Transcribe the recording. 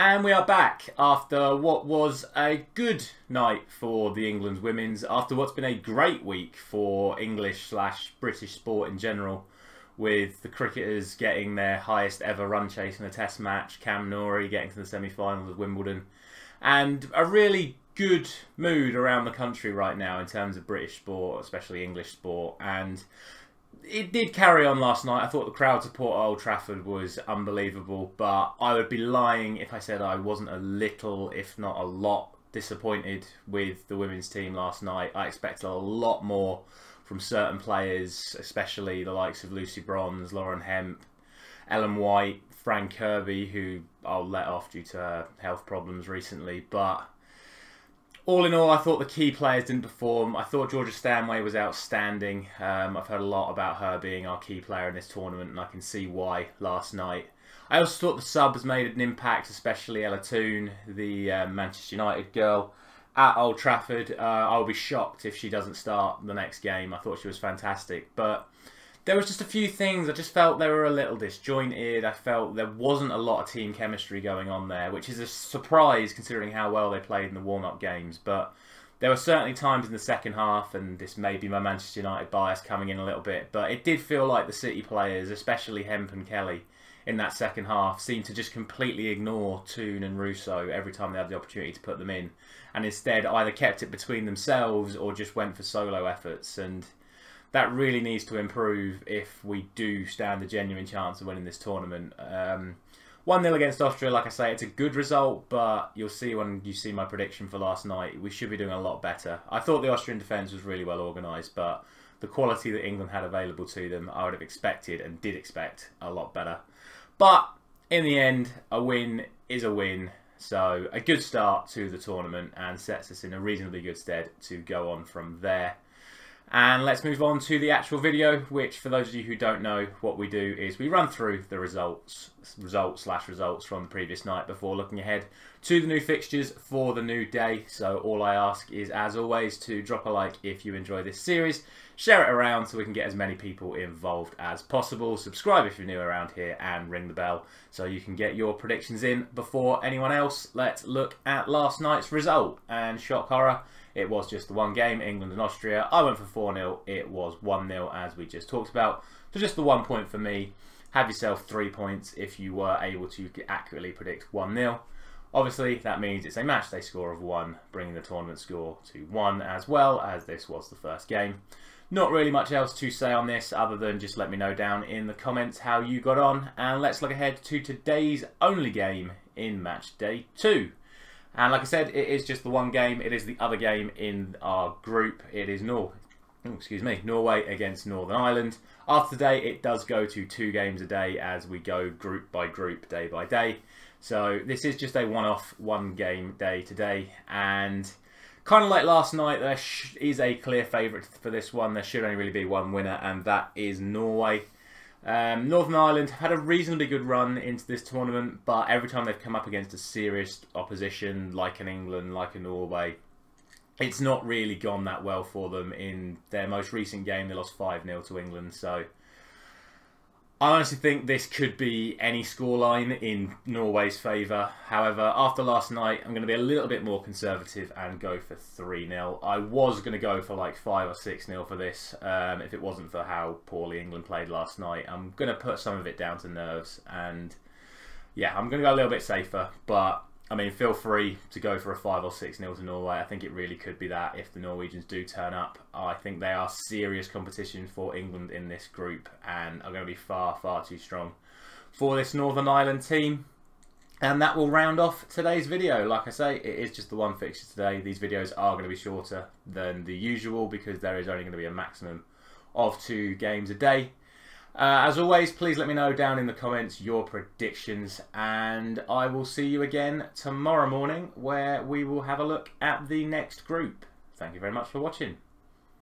And we are back after what was a good night for the England women's, after what's been a great week for English/British sport in general, with the cricketers getting their highest ever run chase in a test match, Cam Norrie getting to the semi-finals of Wimbledon, and a really good mood around the country right now in terms of British sport, especially English sport. And it did carry on last night. I thought the crowd support at Old Trafford was unbelievable, but I would be lying if I said I wasn't a little, if not a lot, disappointed with the women's team last night. I expected a lot more from certain players, especially the likes of Lucy Bronze, Lauren Hemp, Ellen White, Fran Kirby, who I'll let off due to her health problems recently. But all in all, I thought the key players didn't perform. I thought Georgia Stanway was outstanding. I've heard a lot about her being our key player in this tournament, and I can see why last night. I also thought the subs made an impact, especially Ella Toone, the Manchester United girl, at Old Trafford. I'll be shocked if she doesn't start the next game. I thought she was fantastic. But there was just a few things. I just felt they were a little disjointed. I felt there wasn't a lot of team chemistry going on there, which is a surprise considering how well they played in the warm-up games. But there were certainly times in the second half, and this may be my Manchester United bias coming in a little bit, but it did feel like the City players, especially Hemp and Kelly, in that second half, seemed to just completely ignore Toone and Russo every time they had the opportunity to put them in, and instead either kept it between themselves or just went for solo efforts. And that really needs to improve if we do stand a genuine chance of winning this tournament. 1-0 against Austria, like I say, it's a good result, but you'll see when you see my prediction for last night, we should be doing a lot better. I thought the Austrian defence was really well organised, but the quality that England had available to them, I would have expected and did expect a lot better. But in the end, a win is a win. So a good start to the tournament and sets us in a reasonably good stead to go on from there. And let's move on to the actual video, which for those of you who don't know, what we do is we run through the results from the previous night before looking ahead to the new fixtures for the new day. So all I ask is, as always, to drop a like if you enjoy this series, share it around so we can get as many people involved as possible, subscribe if you're new around here, and ring the bell so you can get your predictions in before anyone else. Let's look at last night's result, and shock horror, it was just the one game, England and Austria. I went for 4-0. It was 1-0, as we just talked about. So just the 1 point for me. Have yourself 3 points if you were able to accurately predict 1-0. Obviously, that means it's a matchday score of 1, bringing the tournament score to 1 as well, as this was the first game. Not really much else to say on this other than just let me know down in the comments how you got on. And let's look ahead to today's only game in Matchday 2. And like I said, it is just the one game. It is the other game in our group. It is Norway against Northern Ireland. After today, it does go to 2 games a day as we go group by group, day by day. So this is just a one-off, one-game day today. And kind of like last night, there is a clear favourite for this one. There should only really be one winner, and that is Norway. Northern Ireland had a reasonably good run into this tournament, but every time they've come up against a serious opposition, like an England, like a Norway, it's not really gone that well for them. In their most recent game, they lost 5-0 to England, so I honestly think this could be any scoreline in Norway's favour. However, after last night, I'm going to be a little bit more conservative and go for 3-0. I was going to go for like 5 or 6-0 for this, if it wasn't for how poorly England played last night. I'm going to put some of it down to nerves, and yeah, I'm going to go a little bit safer, but I mean, feel free to go for a 5 or 6-0 to Norway. I think it really could be that if the Norwegians do turn up. I think they are serious competition for England in this group and are going to be far, far too strong for this Northern Ireland team. And that will round off today's video. Like I say, it is just the one fixture today. These videos are going to be shorter than the usual because there is only going to be a maximum of 2 games a day. As always, please let me know down in the comments your predictions, and I will see you again tomorrow morning where we will have a look at the next group. Thank you very much for watching.